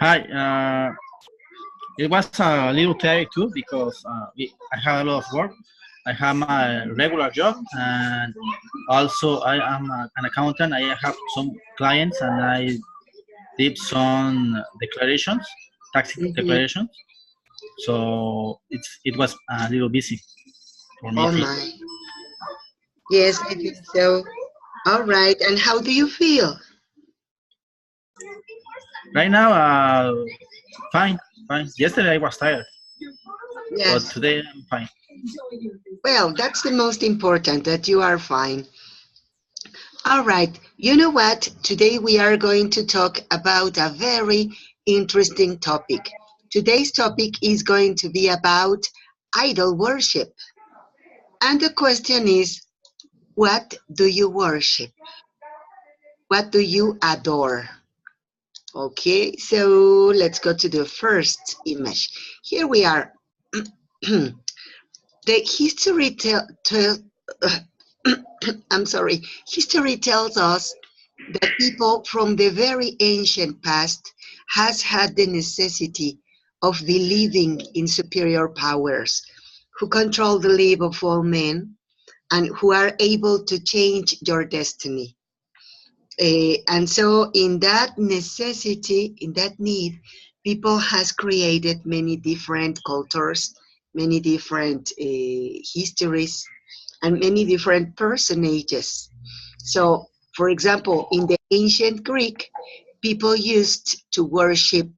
Hi. It was a little tiring too because I have a lot of work. I have my regular job, and also I am an accountant. I have some clients, and I did some declarations, tax Hmm. declarations. So it was a little busy for me. Oh my. Yes, I think so. All right. And how do you feel? Right now, fine, fine. Yesterday I was tired, but Yes. today I'm fine. Well, that's the most important, that you are fine. All right. You know what? Today we are going to talk about a very interesting topic. Today's topic is going to be about idol worship. And the question is, what do you worship? What do you adore? Okay, so let's go to the first image. Here we are. The history I'm sorry. History tells us that people from the very ancient past has had the necessity of believing in superior powers who control the life of all men and who are able to change your destiny. And so in that necessity, in that need, people has created many different cultures, many different histories, and many different personages. So, for example, in the ancient Greek, people used to worship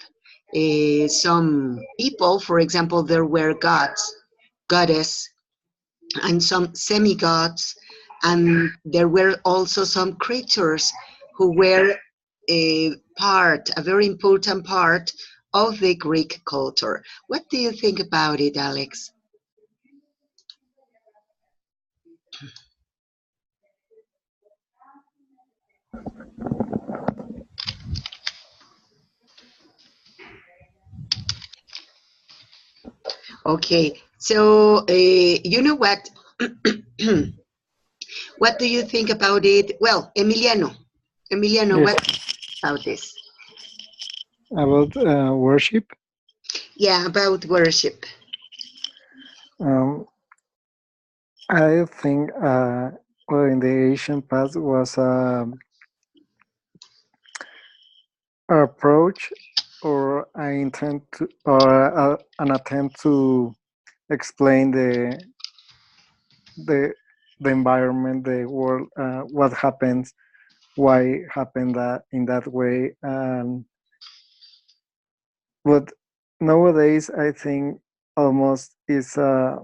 some people. For example, there were gods, goddess, and some semi-gods, and there were also some creatures who were a very important part of the Greek culture. What do you think about it, Alex? Okay, so you know what? What do you think about it? Well, Emiliano, Yes, what about this? about worship. Yeah, about worship. Um, I think, well, in the ancient past was a approach or an intent to, or an attempt to explain the the environment, the world, what happens, why happened that in that way. But nowadays, I think almost is I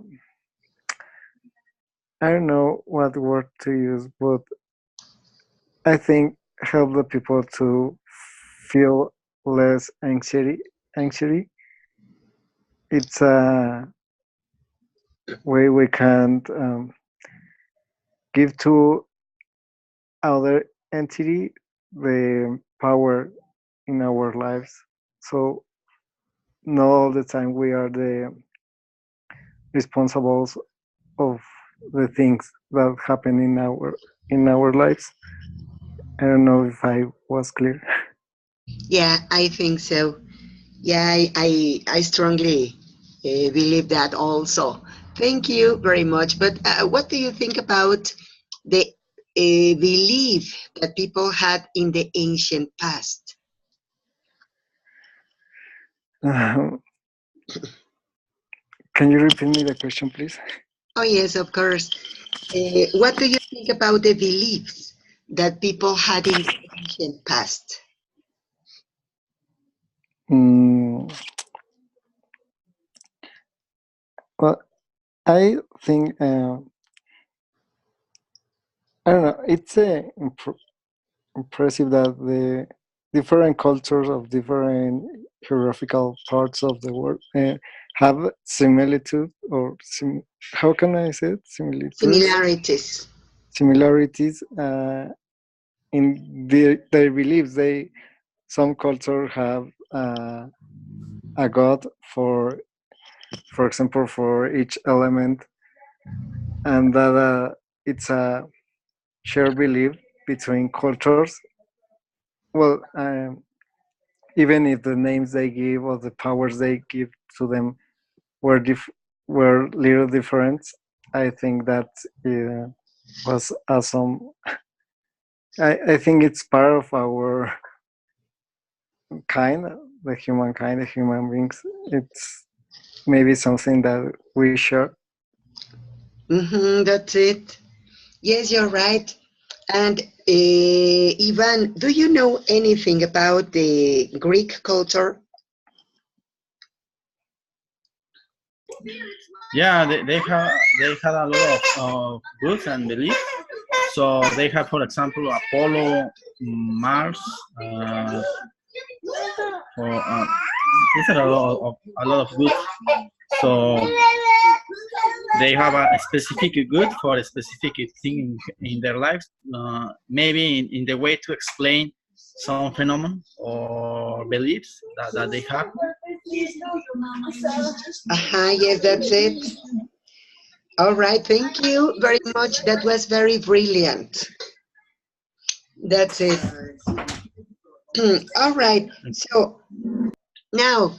don't know what word to use, but I think help the people to feel less anxiety. Anxiety. It's a way we can give to other entity the power in our lives. So not all the time we are the responsibles of the things that happen in our lives. I don't know if I was clear. Yeah, I think so. Yeah, I strongly believe that also. Thank you very much. But what do you think about the belief that people had in the ancient past? Can you repeat me the question, please? Oh, yes, of course. What do you think about the beliefs that people had in the ancient past? Mm, well, I think I don't know. It's impressive that the different cultures of different geographical parts of the world have similitude or how can I say it? Similitudes, Similarities. similarities in their beliefs. Some cultures have a god for example, for each element, and that it's a shared belief between cultures. Well, even if the names they give or the powers they give to them were little different, I think that was awesome. I think it's part of our kind, the humankind, the human beings. It's maybe something that we share. That's it. Yes, you're right. And Ivan, do you know anything about the Greek culture? Yeah, they had a lot of goods and beliefs. So they have, for example, Apollo, Mars, or these are a lot of goods. So they have a specific good for a specific thing in their lives. Maybe in the way to explain some phenomenon or beliefs that they have. Yes, that's it. All right, thank you very much. That was very brilliant. That's it. All right, so now,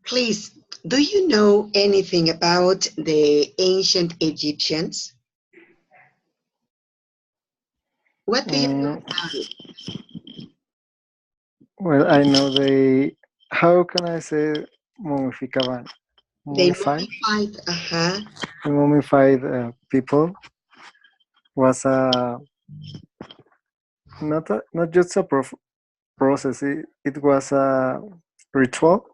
please, do you know anything about the ancient Egyptians? What do you know about it? Well, I know they. How can I say mummificaban? They Mummified. mummified, The mummified people was not just a process. It was a ritual.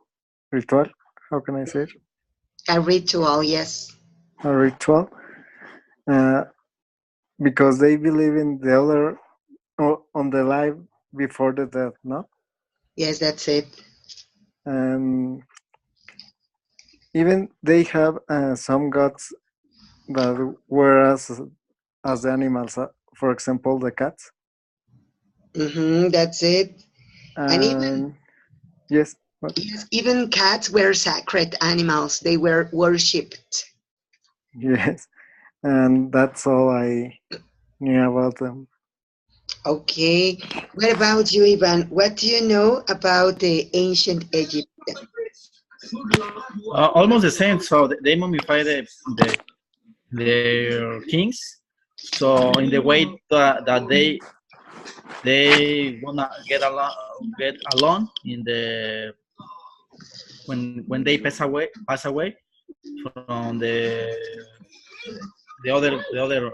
Ritual. How can I say it? a ritual, yes. A ritual. Uh, because they believe in the other on the life before the death, no? Yes, that's it. And even they have some gods that were as the animals. For example, the cats. That's it. And And yes, what? even cats were sacred animals. They were worshipped. Yes, and that's all I knew about them. Okay. What about you, Ivan? What do you know about the ancient Egypt? Almost the same. So they mummify their kings. So in the way that they wanna get along in the when they pass away from the other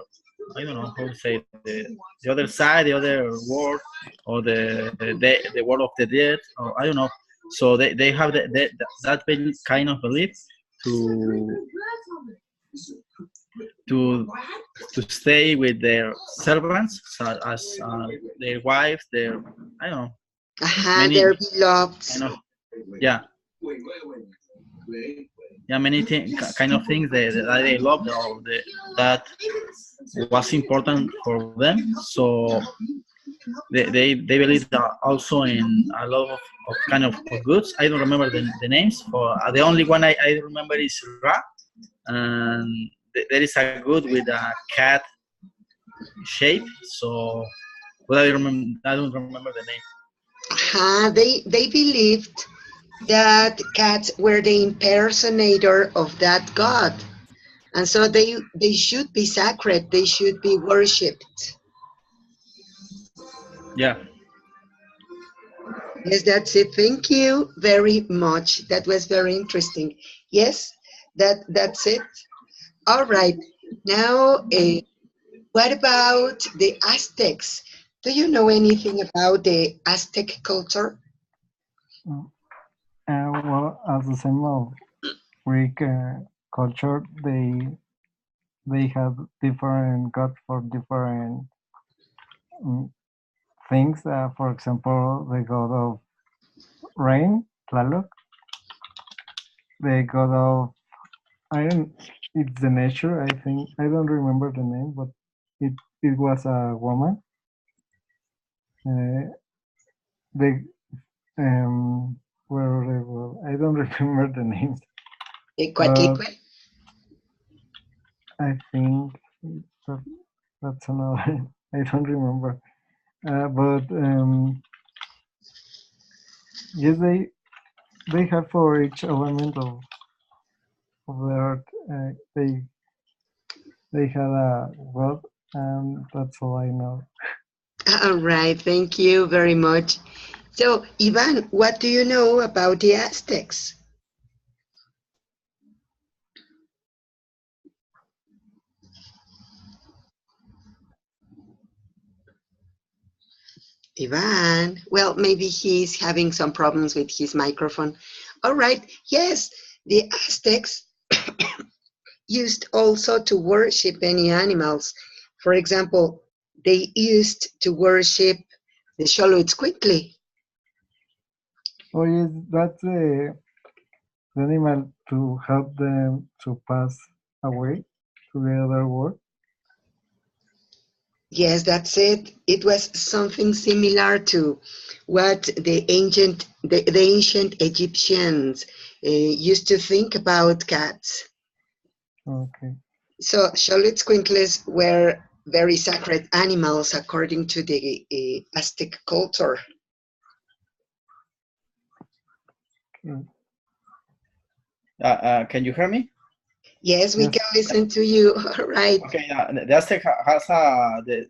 I don't know how to say the other side, the other world, or the world of the dead, or I don't know. So they have that kind of belief to to to stay with their servants, as their wives, their I don't know many Their beloved. kind of yeah many kind of things that they love or that was important for them. So they believe that also in a lot of kind of goods. I don't remember the names. For the only one I remember is Ra, and there is a good with a cat shape. So, but I don't remember the name. They believed that cats were the impersonator of that god, and so they should be sacred. They should be worshipped. Yeah. Yes, that's it. Thank you very much. That was very interesting. Yes, that's it. All right. Now, what about the Aztecs? Do you know anything about the Aztec culture? Well, as the same of Greek culture, they have different gods for different um, things. For example, the god of rain, Tlaloc. The god of iron. It's the nature. I think I don't remember the name, but it was a woman. The where they were, I don't remember the names. But I think that, that's another. I don't remember. But Yes, they have for each element of the earth. They had a god, and that's all I know. All right, thank you very much. So, Ivan, what do you know about the Aztecs? Ivan, well, maybe he's having some problems with his microphone. All right, yes, the Aztecs used also to worship many animals. For example, they used to worship the Xoloitzcuintli. Oh yes, that's the animal to help them to pass away to the other world. Yes, that's it. It was something similar to what the ancient Egyptians used to think about cats. Okay. So Xoloitzcuintles were very sacred animals according to the Aztec culture. Okay. Can you hear me? Yes, we Yes. can listen to you. All right. Okay, the Aztec has the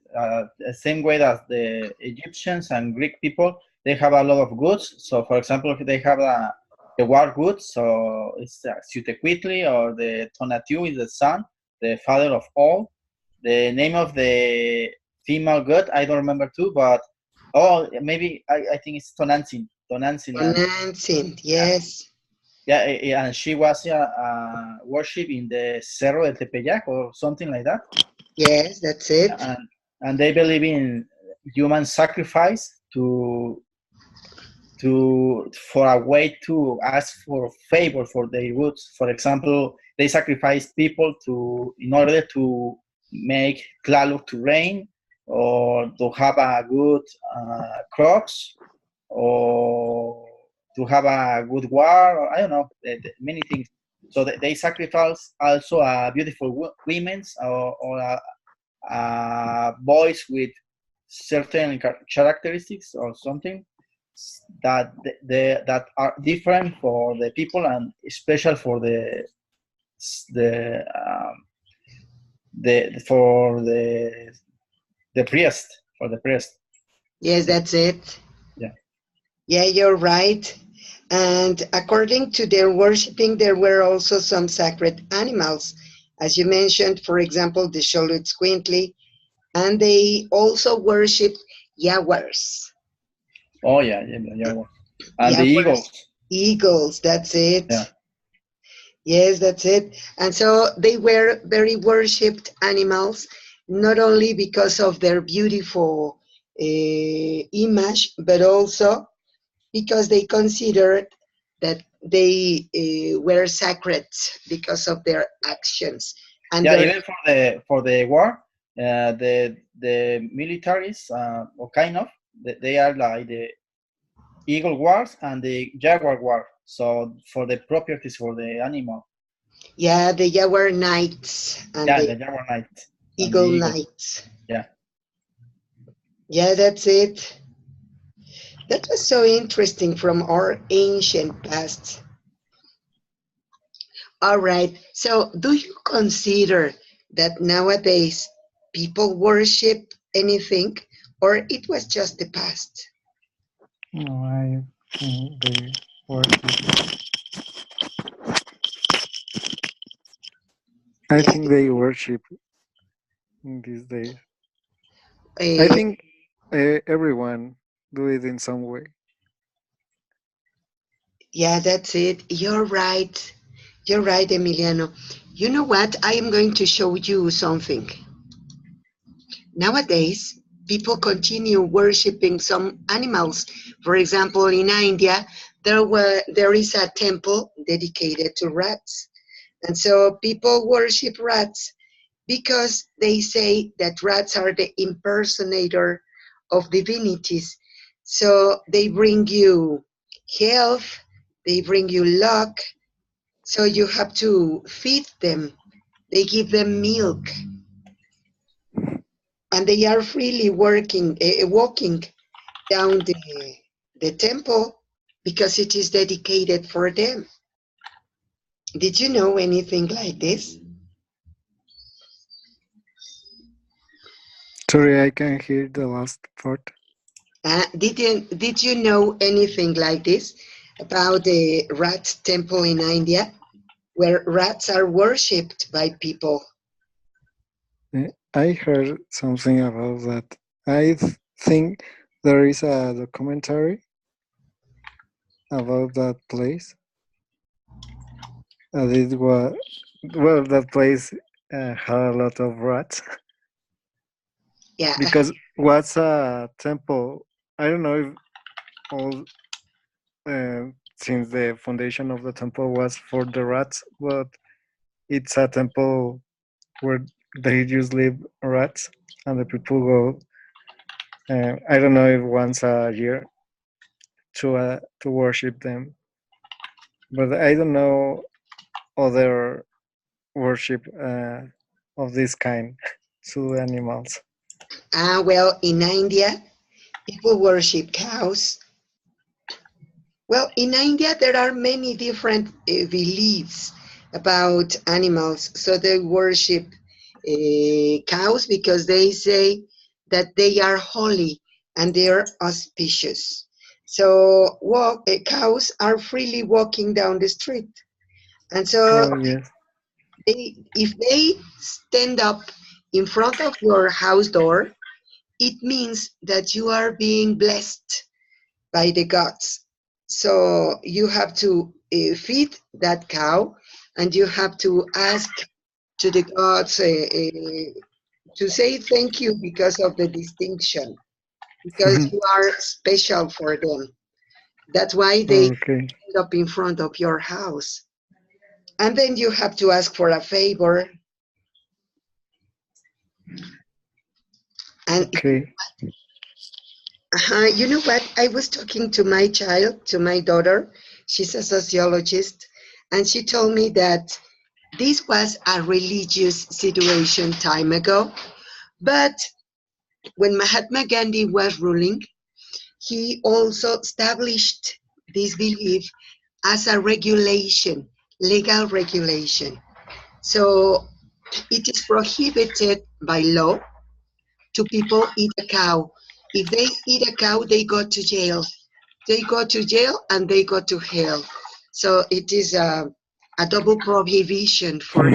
same way that the Egyptians and Greek people, they have a lot of goods. So, for example, if they have the war goods, so it's Xiuhtecuhtli, or the Tonatiuh is the sun, the father of all. The name of the female god, I don't remember too, but maybe I think it's Tonantzin. Tonantzin, and Tonantzin, yeah, yes. yeah, and she was worshipped in the Cerro de Tepeyac or something like that. Yes, that's it. And they believe in human sacrifice for a way to ask for favor for their goods. For example, they sacrifice people in order to make Tlaloc to rain, or to have a good crops, or to have a good war, or I don't know, many things. So they sacrifice also beautiful women's, or boys with certain characteristics or something that that are different for the people and special for the for the priest. Yes, that's it. Yeah. Yeah, you're right. And according to their worshipping, there were also some sacred animals. As you mentioned, for example, the Xoloitzcuintli, and they also worshipped jaguars. Oh yeah, and the Jaguars, eagles. eagles, that's it. Yeah. Yes, that's it. And so they were very worshipped animals, not only because of their beautiful image, but also because they considered that they were sacred because of their actions and Yeah, their. even for the war, the militaries, or kind of, they are like the eagle wars and the jaguar war. So for the properties for the animal. Yeah, the jaguar knights and Yeah, the the jaguar knight and the eagle eagle. knights. Yeah. Yeah, that's it. That was so interesting from our ancient past. All right. So, do you consider that nowadays people worship anything, or it was just the past? No, I think they worship. I Yeah. think they worship in these days. I Uh, think everyone do it in some way. yeah, that's it. You're right. You're right, Emiliano. You know what? I am going to show you something. Nowadays, people continue worshiping some animals. For example, in India, there is a temple dedicated to rats. And so people worship rats because they say that rats are the impersonator of divinities. So they bring you health, they bring you luck, so you have to feed them. They give them milk, and they are freely walking down the temple because it is dedicated for them. Did you know anything like this? Sorry, I can hear the last part. Did you know anything like this about the rat temple in India, where rats are worshipped by people? I heard something about that. I think there is a documentary about that place. And it was, well, that place had a lot of rats Yeah, because what's a temple? I don't know if all since the foundation of the temple was for the rats, but it's a temple where they just live rats and the people go. I don't know if once a year to worship them, but I don't know other worship of this kind to animals. well, in India, people worship cows. Well, in India, there are many different beliefs about animals. So they worship cows because they say that they are holy and they are auspicious. So cows are freely walking down the street. And so Oh yes. if they stand up in front of your house door, it means that you are being blessed by the gods. So you have to feed that cow, and you have to ask to the gods to say thank you because of the distinction, because you are special for them. That's why they Okay. end up in front of your house. And then you have to ask for a favor. And Okay. you know what? I was talking to my child, to my daughter. She's a sociologist, and she told me that this was a religious situation time ago, but when Mahatma Gandhi was ruling, he also established this belief as a regulation, legal regulation. So it is prohibited by law to people eat a cow. If they eat a cow, they go to jail. They go to jail and they go to hell. So it is a double prohibition for.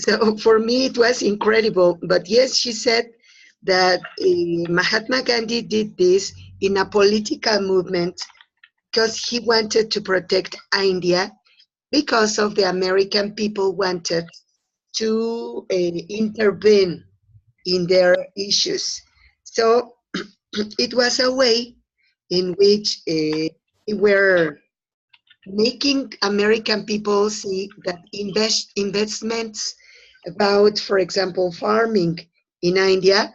So for me, it was incredible. But yes, she said that Mahatma Gandhi did this in a political movement because he wanted to protect India because of the American people wanted to intervene in their issues. So it was a way in which we were making American people see that investments about, for example, farming in India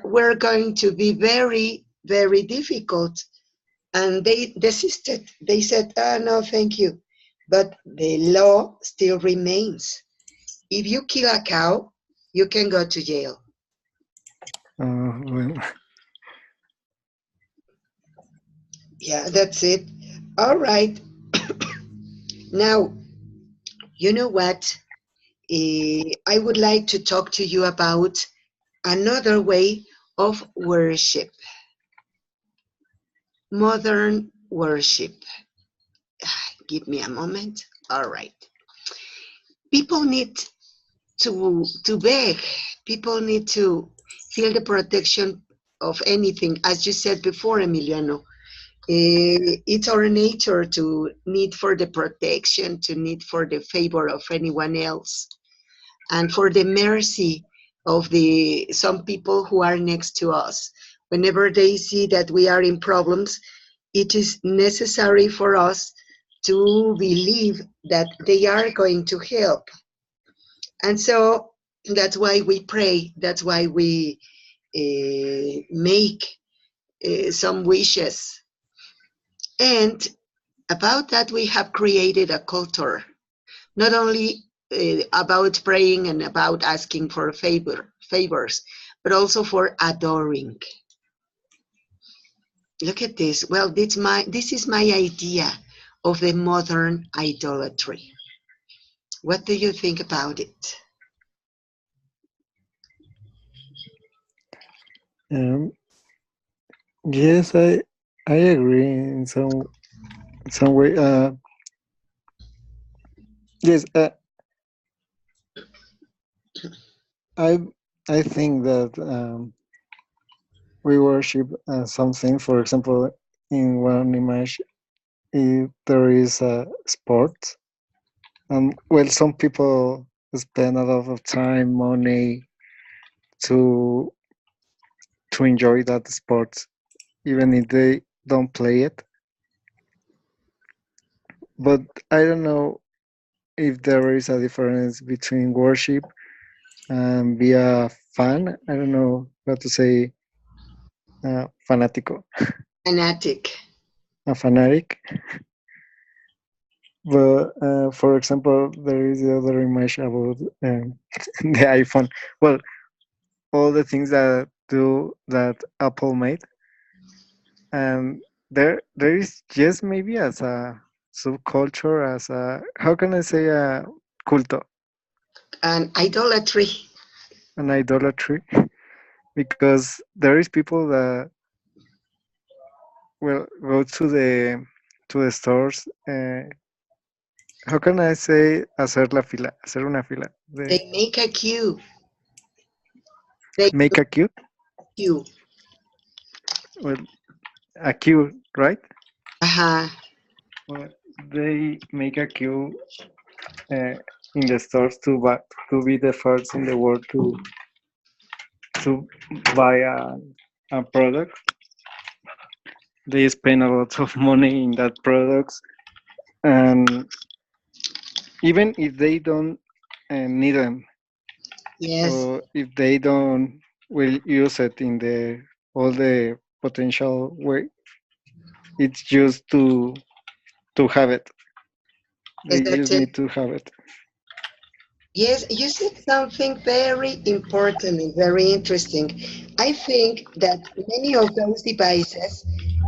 were going to be very, very difficult. And they desisted. They said, no, thank you. But the law still remains. If you kill a cow, you can go to jail. Well, Yeah, that's it. All right. Now, you know what? I would like to talk to you about another way of worship, modern worship. Give me a moment. All right. People need to beg. People need to feel the protection of anything. As you said before, Emiliano, it's our nature to need for the protection, to need for the favor of anyone else, and for the mercy of some people who are next to us. Whenever they see that we are in problems, it is necessary for us to believe that they are going to help. And so that's why we pray. That's why we make some wishes. And about that, we have created a culture, not only about praying and about asking for favors, but also for adoring. Look at this. Well, this is my idea of the modern idolatry. What do you think about it? Um, yes, I agree in some way. Yes, I I think that we worship something. For example, in one image, there is a sport, and well, some people spend a lot of time, money to enjoy that sport, even if they don't play it. But I don't know if there is a difference between worship and be a fan. I don't know how to say fanático, Fanatic. a fanatic. But for example, there is the other image about the iPhone. Well, all the things that do that Apple made, and there is just maybe as a subculture, as a, how can I say, a culto, And idolatry. an idolatry, because there is people that will go to the stores. How can I say hacer la fila, hacer una fila, the They make a queue. They make a queue, queue. well, a queue, right? Uh-huh. Well, they make a queue uh, in the stores to be the first in the world to buy a product. They spend a lot of money in that products, and even if they don't need them, Yes. or if they don't will use it in the all the potential way, it's just to have it. Yes, They that's just it. need to have it. Yes, you said something very important and very interesting. I think that many of those devices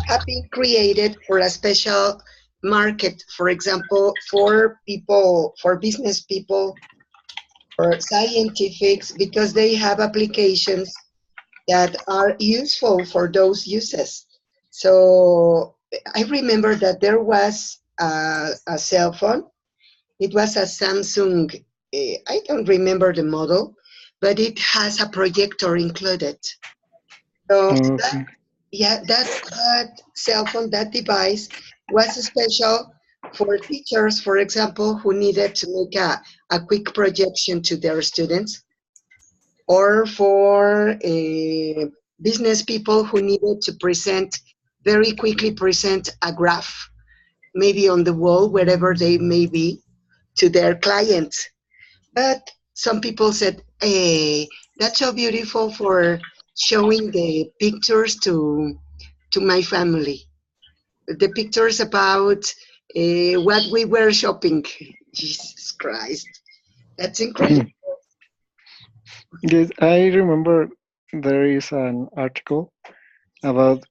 have been created for a special market, for example, for people, for business people, or scientifics, because they have applications that are useful for those uses. So I remember that there was a cell phone. It was a Samsung, I don't remember the model, but it has a projector included. So that, Okay. yeah, that cell phone, that device was special for teachers, for example, who needed to make a quick projection to their students, or for business people who needed to very quickly present a graph, maybe on the wall, wherever they may be, to their clients. But some people said, hey, that's so beautiful for showing the pictures to my family. The pictures about what we were shopping. Jesus Christ. That's incredible. Yes, I remember there is an article about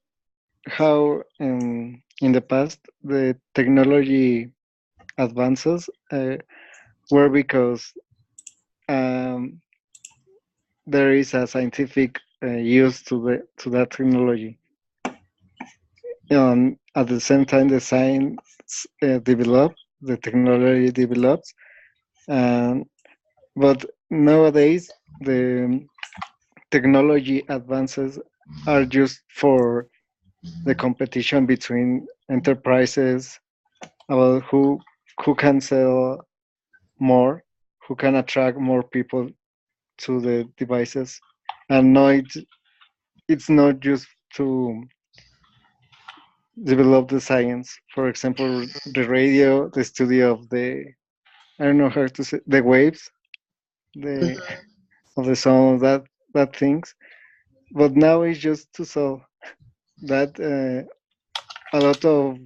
how in the past the technology advances were because um, there is a scientific use to that technology. At the same time, the science develops, the technology develops, and but nowadays the technology advances are just for the competition between enterprises about who can sell more, who can attract more people to the devices, and no, it's not just to develop the science. For example, the radio, the study of the, I don't know how to say, the waves, the of the sound of that things. But now it's just to sell that a lot of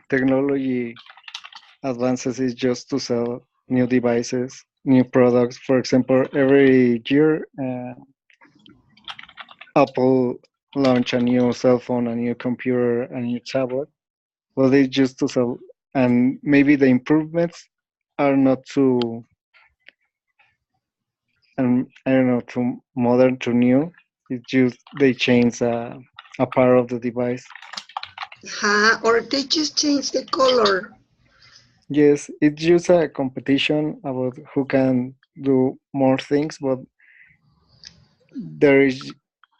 technology advances is just to sell new devices, new products. For example, every year Apple launch a new cell phone, a new computer, a new tablet. Well, they just to sell, and maybe the improvements are not too, and I don't know, too modern, too new. It's just they change a part of the device. Or they just change the color. Yes, it's just a competition about who can do more things, but there is,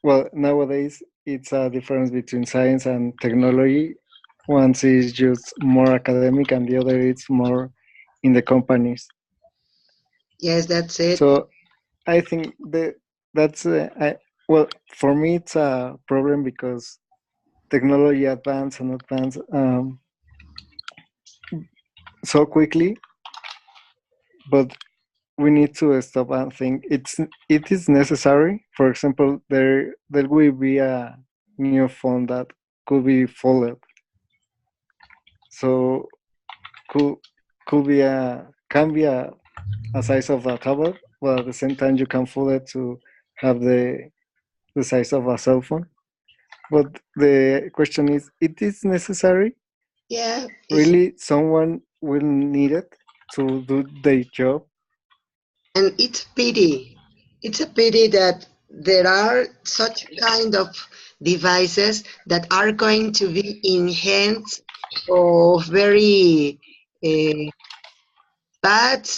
well, nowadays it's a difference between science and technology. One is just more academic, and the other is more in the companies. Yes, that's it. So I think that's well, for me it's a problem because technology advance and advance so quickly, but we need to stop and think it is necessary. For example, there will be a new phone that could be folded, so could could be a can be a size of a tablet, but at the same time you can fold it to have the size of a cell phone. But the question is, it is necessary? Yeah, Really, someone will need it to do their job? and it's pity. It's a pity that there are such kind of devices that are going to be in hands of very bad,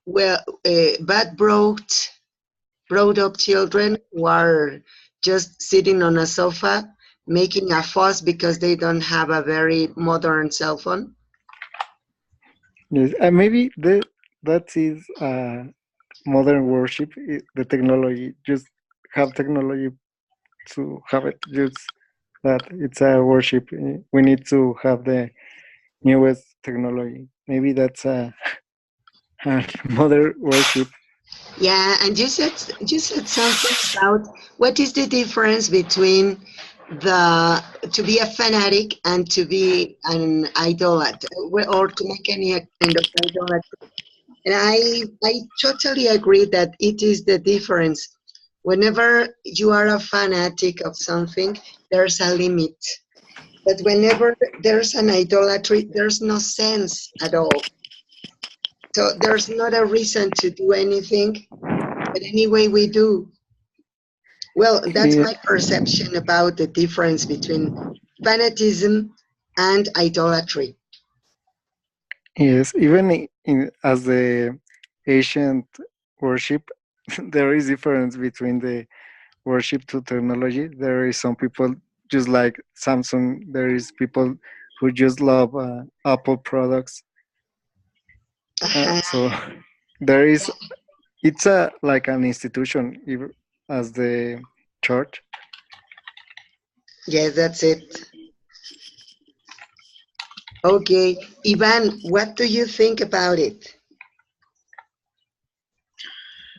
well, bad brought up children who are just sitting on a sofa making a fuss because they don't have a very modern cell phone. Yes, and maybe that is modern worship. The technology, just have technology to have it. Just that it's a worship. We need to have the newest technology. Maybe that's a modern worship. Yeah, and you said something about what is the difference between the to be a fanatic and to be an idolater or to make any kind of idolatry. And I totally agree that it is the difference. Whenever you are a fanatic of something, there's a limit. But whenever there's an idolatry, there's no sense at all. So there's not a reason to do anything, but anyway, we do. Well, that's Yeah, my perception about the difference between fanatism and idolatry. yes, even as the ancient worship, there is difference between the worship to technology. There is some people just like Samsung. There is people who just love Apple products. Uh-huh. So there is it's a like an institution as the church. Yes, that's it. Okay, Ivan, what do you think about it?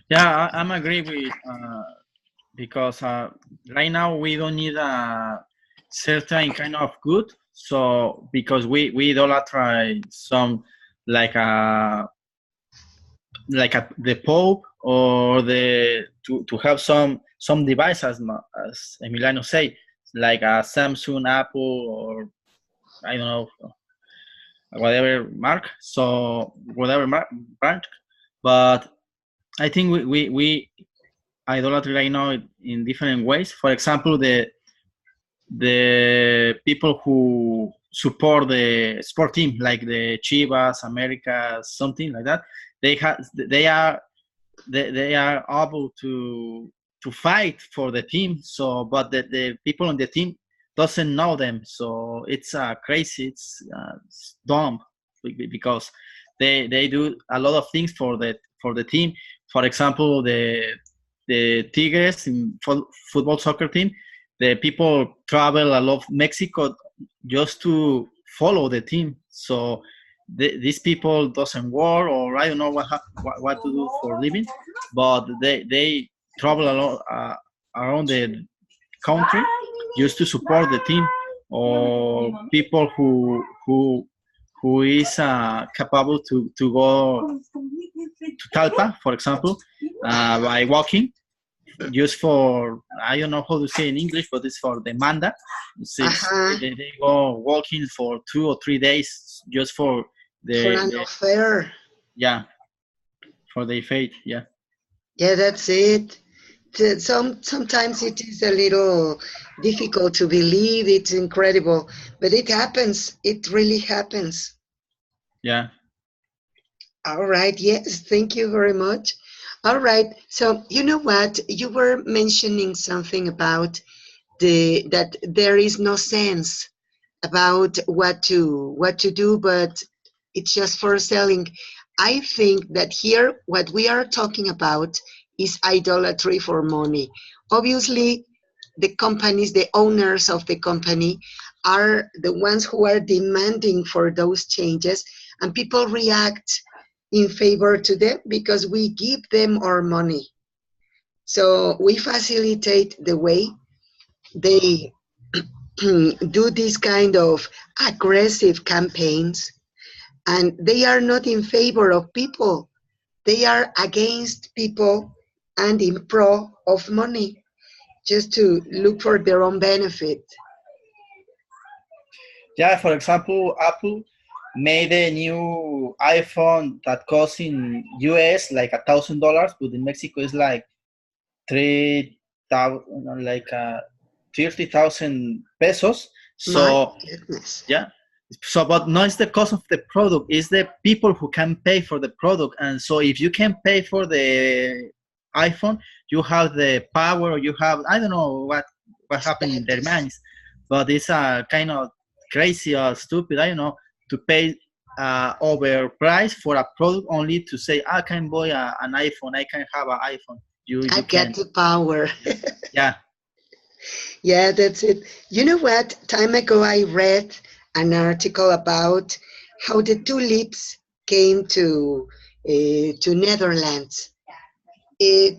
Yeah, I'm agree with because right now we don't need a certain kind of good. So because we idolatra some like a the Pope or the to have some device as Emiliano say like a Samsung, Apple, or I don't know whatever mark. So whatever brand, but I think we idolatry right now in different ways. For example, the people who support the sport team, like the Chivas, America, something like that, they are able to fight for the team. So, but the people on the team doesn't know them. So it's crazy. It's dumb because they do a lot of things for the team. For example, the Tigres in football soccer team, the people travel a lot of Mexico just to follow the team. So these people doesn't work, or I don't know what to do for living, but they travel a lot around the country just to support the team, or people who is capable to go to Talpa, for example, by walking just for, I don't know how to say in English, but it's for demanda. Uh-huh. They go walking for 2 or 3 days just for For an the affair. yeah, for their faith. Yeah. Yeah, that's it. Sometimes it is a little difficult to believe. It's incredible, but it happens. It really happens. Yeah. All right. Yes. Thank you very much. All right. So you know what? You were mentioning something about that there is no sense about what to do, but it's just for selling. I think that here what we are talking about is idolatry for money. Obviously, the companies, the owners of the company, are the ones who are demanding for those changes, and people react in favor to them because we give them our money. So we facilitate the way they do this kind of aggressive campaigns, and they are not in favor of people. They are against people and in pro of money, just to look for their own benefit. Yeah. For example, Apple made a new iPhone that costs in US like $1,000, but in Mexico is like 3,000, like 30,000 pesos. My So goodness. yeah. So, but not it's the cost of the product; it's the people who can pay for the product. And so, if you can pay for the iPhone, you have the power. You have, I don't know what happened in their Status. minds, but it's kind of crazy or stupid. I don't know, to pay over price for a product only to say I can buy an iPhone. I can have an iPhone. I You get can. the power. Yeah. Yeah, that's it. You know what? Time ago, I read an article about how the tulips came to Netherlands.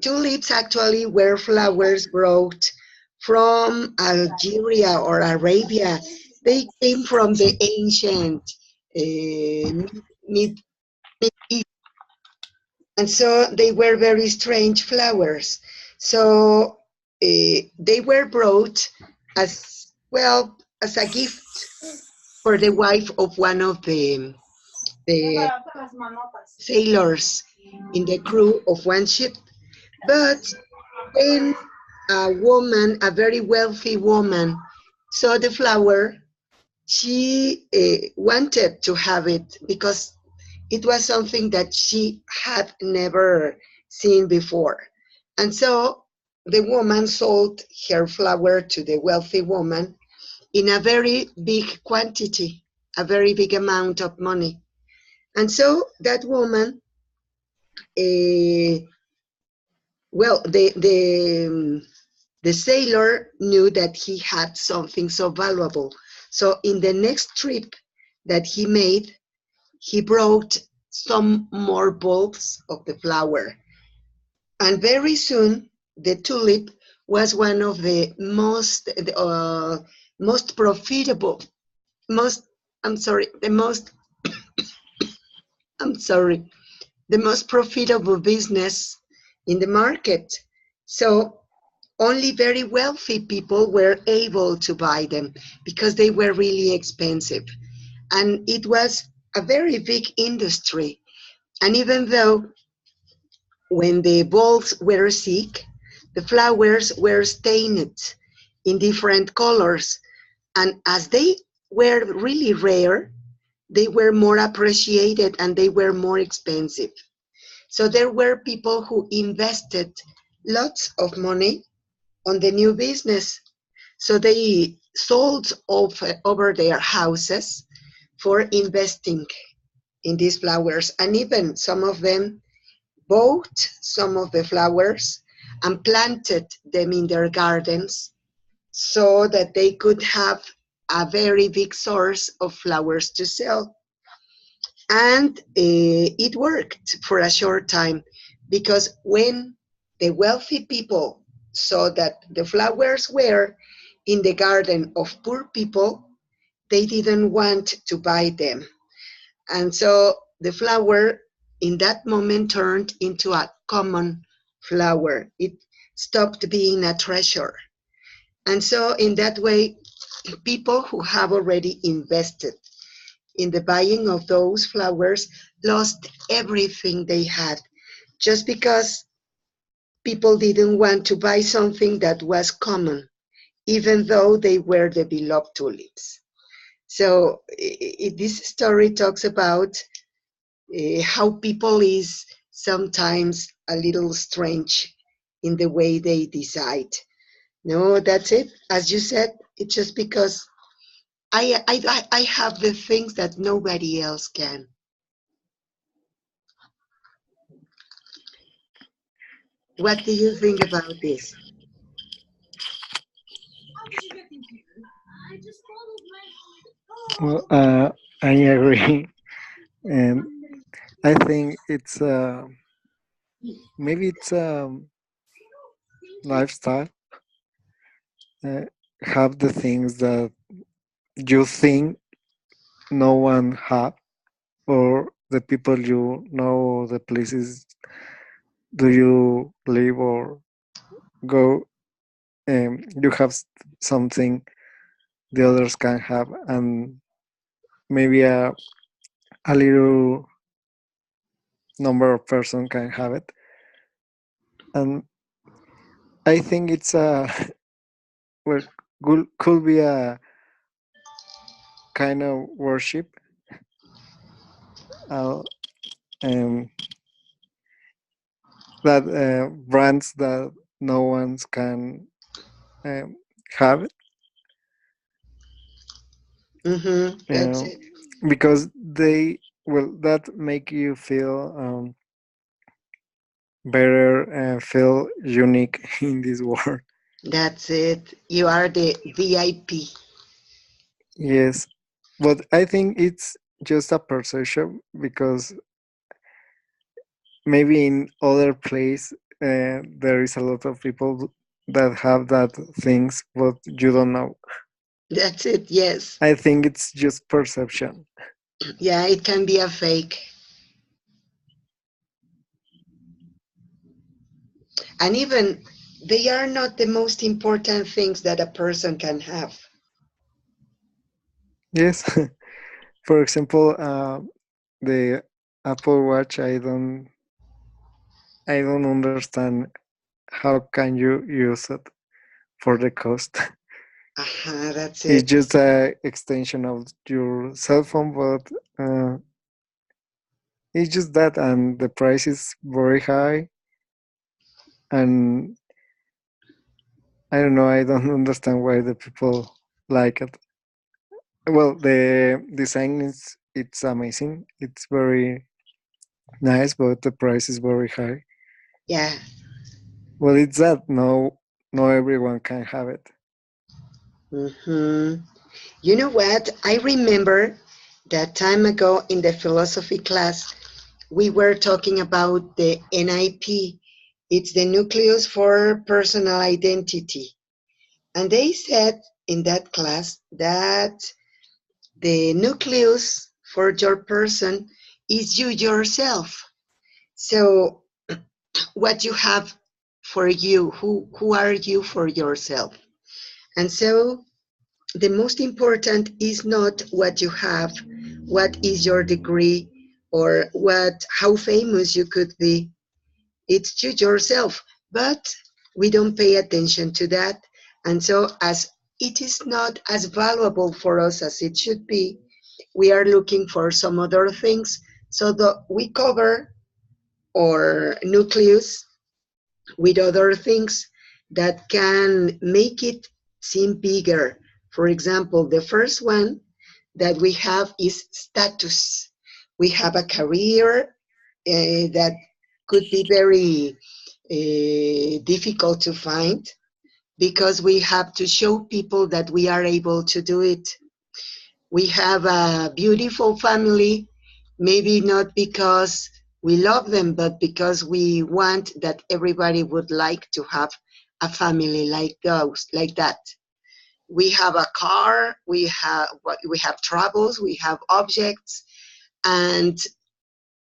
Tulips actually were flowers brought from Algeria or Arabia. They came from the ancient mid East, and so they were very strange flowers. So they were brought as well as a gift for the wife of one of the sailors in the crew of one ship. But when a woman, a very wealthy woman, saw the flower, she wanted to have it because it was something that she had never seen before. And so the woman sold her flower to the wealthy woman in a very big quantity, a very big amount of money. And so that woman, uh, well, the sailor knew that he had something so valuable. So in the next trip that he made, he brought some more bulbs of the flower. And very soon, the tulip was one of the most profitable, most, I'm sorry, I'm sorry, the most profitable business in the market. So only very wealthy people were able to buy them because they were really expensive. And it was a very big industry. And even though when the bulbs were sick, the flowers were stained in different colors. And as they were really rare, they were more appreciated and they were more expensive. So there were people who invested lots of money on the new business. So they sold over their houses for investing in these flowers. And even some of them bought some of the flowers and planted them in their gardens so that they could have a very big source of flowers to sell. And it worked for a short time because when the wealthy people saw that the flowers were in the garden of poor people, they didn't want to buy them. And so the flower in that moment turned into a common flower. stopped being a treasure. And so in that way, people who have already invested in the buying of those flowers lost everything they had just because people didn't want to buy something that was common, even though they were the beloved tulips. So this story talks about how people is sometimes a little strange in the way they decide. No, that's it. As you said, it's just because I have the things that nobody else can. What do you think about this? Well, I agree, and I think it's maybe it's a lifestyle. Uh, have the things that you think no one have, or the people you know, or the places do you live or go. You have something the others can have, and maybe a little number of person can have it. And I think it's a well, could be a kind of worship, uh, um, that brands that no one's can um, have it, That's um, it. because they well that make you feel better and feel unique in this world. That's it. You are the VIP. Yes, but I think it's just a perception because maybe in other place there is a lot of people that have that things, but you don't know. That's it. Yes. I think it's just perception. Yeah, it can be a fake. And even they are not the most important things that a person can have. Yes. For example, the Apple Watch, I don't understand how can you use it for the cost. That's It's it. just a extension of your cell phone, but it's just that, and the price is very high. And I don't know, I don't understand why the people like it. Well, the design is it's amazing. It's very nice, but the price is very high. Yeah. Well, it's that no everyone can have it. hmm You know what? I remember that time ago in the philosophy class, we were talking about the NIP. It's the nucleus for personal identity. And they said in that class that the nucleus for your person is you yourself. So what you have for you, who are you for yourself? And so the most important is not what you have, what is your degree, or how famous you could be. It's you yourself. But we don't pay attention to that. And so as it is not as valuable for us as it should be, we are looking for some other things so that we cover our nucleus with other things that can make it seem bigger. For example, the first one that we have is status. We have a career that could be very difficult to find because we have to show people that we are able to do it. We have a beautiful family, maybe not because we love them, but because we want that everybody would like to have a family like that. We have a car, we have travels, we have objects, and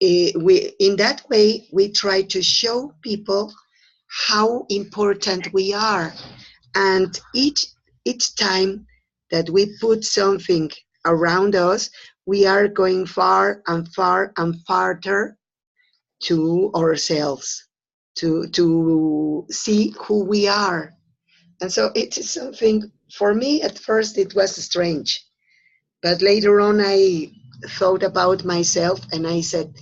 we in that way we try to show people how important we are. And each time that we put something around us, we are going far and far and farther to ourselves, to see who we are. And so it is something, for me at first it was strange, but later on I thought about myself and I said,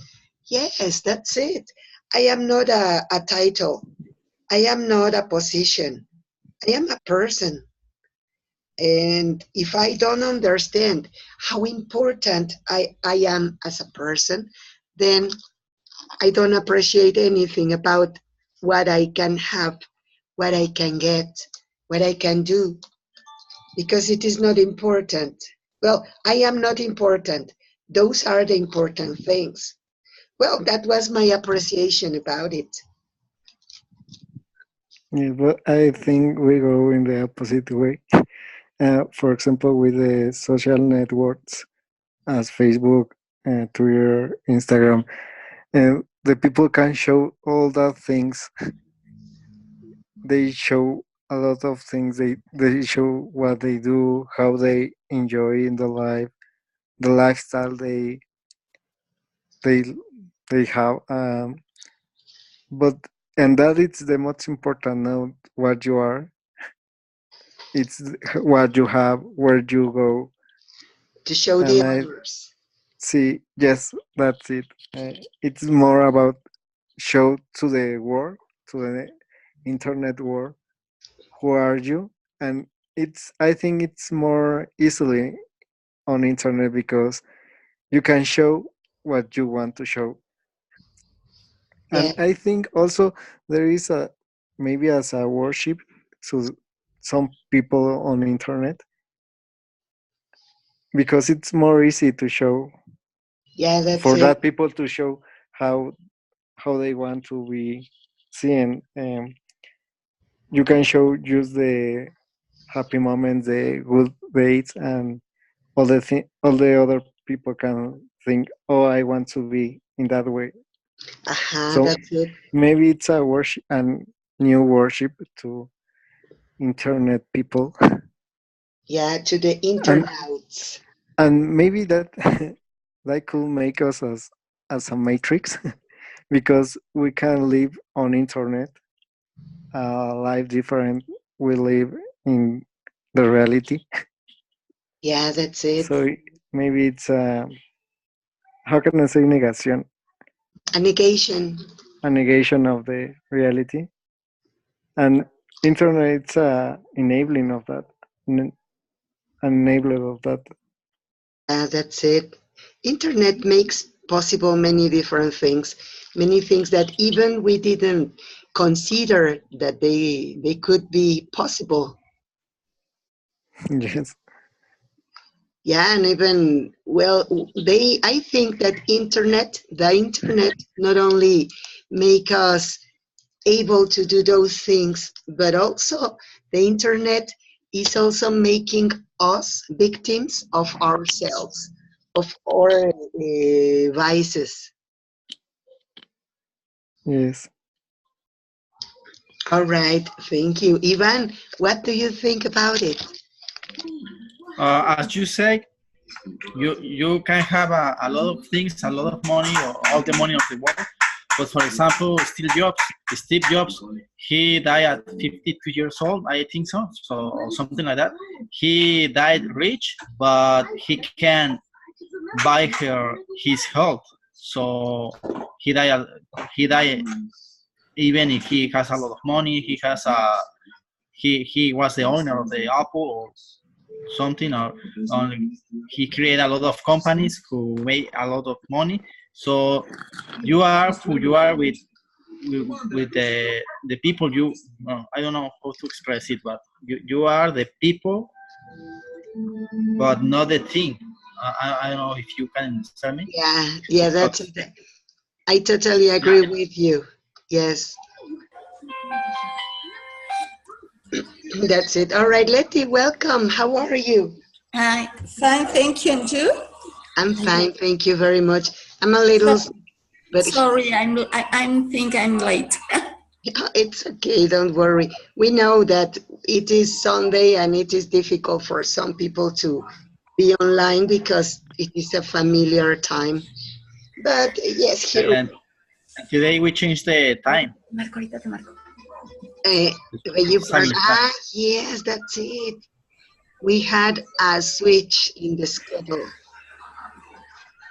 yes, that's it. I am not a title. I am not a position. I am a person. And if I don't understand how important I am as a person, then I don't appreciate anything about what I can have, what I can get, what I can do, because it is not important. Well, I am not important. Those are the important things. Well, that was my appreciation about it. Yeah, but I think we go in the opposite way. For example, with the social networks as Facebook, Twitter, Instagram, and the people can show all the things. They show a lot of things. They show what they do, how they enjoy in the life, the lifestyle they they have. But and that it's the most important, not what you are. It's what you have, where you go, To show the and I others. see. Yes, that's it. It's more about show to the world, to the internet world, who are you, and it's. I think it's more easily on internet because you can show what you want to show, Yeah, and I think also there is a maybe as a worship to some people on internet because it's more easy to show yeah, that's for it. that people to show how how they want to be seen. You can show just the happy moments, the good dates, and all the other people can think, oh, I want to be in that way. So That's it. maybe it's a worship and new worship to internet people, Yeah, to the and internauts. maybe that that could make us as a matrix because we can live on internet life different we live in the reality. Yeah, that's it. So maybe it's how can I say negation, A negation. a negation of the reality, and internet it's enabling of that, an enabler of that. Yeah, that's it. Internet makes possible many different things, many things that even we didn't consider that they could be possible. Yes, Yeah, and even well, I think that the internet not only make us able to do those things, but also the internet is also making us victims of ourselves, of our vices. yes. All right, thank you. Ivan, what do you think about it? As you say, you can have a lot of things, a lot of money, or all the money of the world. But for example, Steve Jobs, he died at 52 years old, I think so, or something like that. He died rich, but he can buy his health. So he died. He died even if he has a lot of money. He was the owner of the Apple or something, or he created a lot of companies who made a lot of money. So you are who you are with the people you. I don't know how to express it, but you are the people, but not the thing. I don't know if you can understand me. Yeah, But that's it. I totally agree with you. Yes, that's it. All right, Letty, welcome. How are you? Hi, fine, thank you. And you? I'm fine, thank you very much. I'm a little, but Sorry, I'm think I'm late. It's okay, don't worry. We know that it is Sunday and it is difficult for some people to be online because it is a familiar time. But yes, here And today we changed the time. you Sunday time. yes, that's it. We had a switch in the schedule.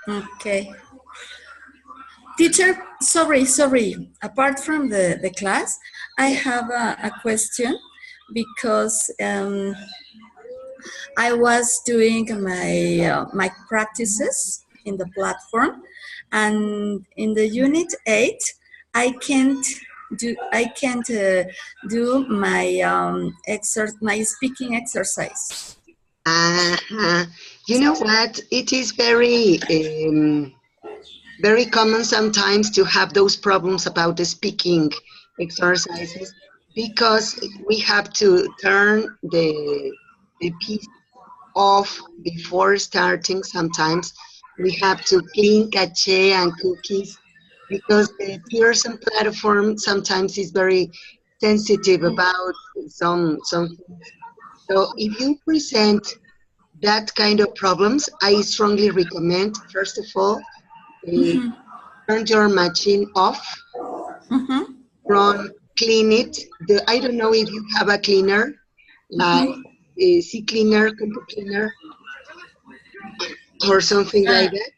Okay. Teacher, sorry. Apart from the class, I have a question because I was doing my practices in the platform, and in the unit 8, I can't do my speaking exercise. Uh-huh. You know what? It is very very common sometimes to have those problems about the speaking exercises because we have to turn the piece off before starting. Sometimes we have to clean cache and cookies because the Pearson platform sometimes is very sensitive about some things. So if you present that kind of problems, I strongly recommend, first of all, turn your machine off, Mm-hmm. clean it. I don't know if you have a cleaner, like a sea cleaner, computer cleaner, or something like that.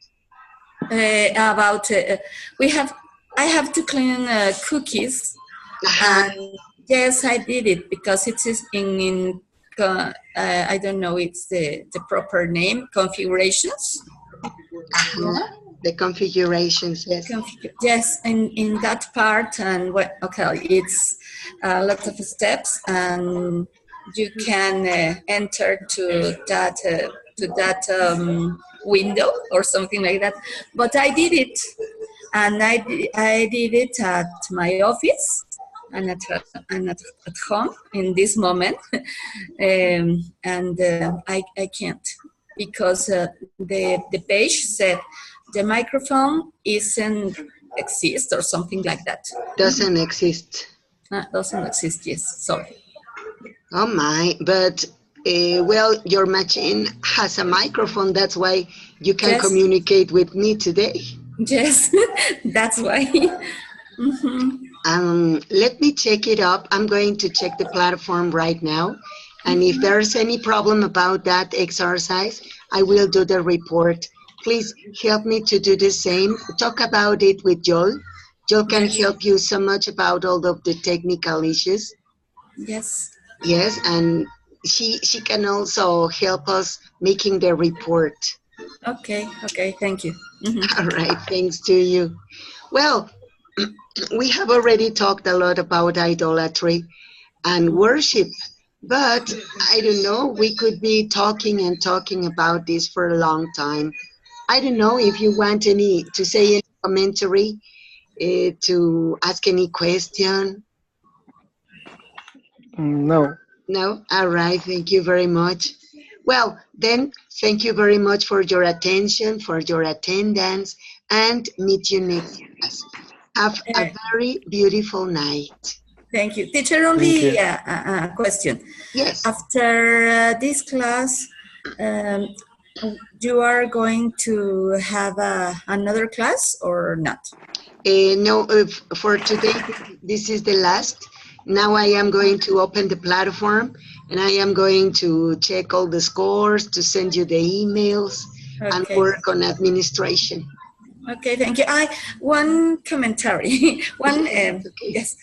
I have to clean cookies, and yes, I did it because it is I don't know, it's the proper name, configurations. The configurations, yes. Yes, in that part, and it's lots of steps, and you can enter to that window or something like that. But I did it, and I did it at my office and at home in this moment, and I can't because the page said the microphone isn't exist or something like that. Doesn't exist. Doesn't exist. Yes, sorry. Oh my! But well, your machine has a microphone. That's why you can communicate with me today. Yes, that's why. Let me check it up. I'm going to check the platform right now. And if there's any problem about that exercise, I will do the report. Please help me to do the same. Talk about it with Joel. Joel can help you so much about all of the technical issues. Yes. Yes, and she can also help us making the report. Okay, thank you. All right, thanks to you. Well, we have already talked a lot about idolatry and worship, but I don't know, we could be talking and talking about this for a long time. I don't know if you want to say any commentary, to ask any question. No. No? All right, thank you very much. Well, then, thank you very much for your attention, for your attendance, and meet you next class. Have a very beautiful night. Thank you. Teacher, only a question. Yes. After this class, you are going to have another class or not? No, for today, this is the last. Now I am going to open the platform and I am going to check all the scores, to send you the emails, and work on administration. Okay, thank you. One commentary. Yes.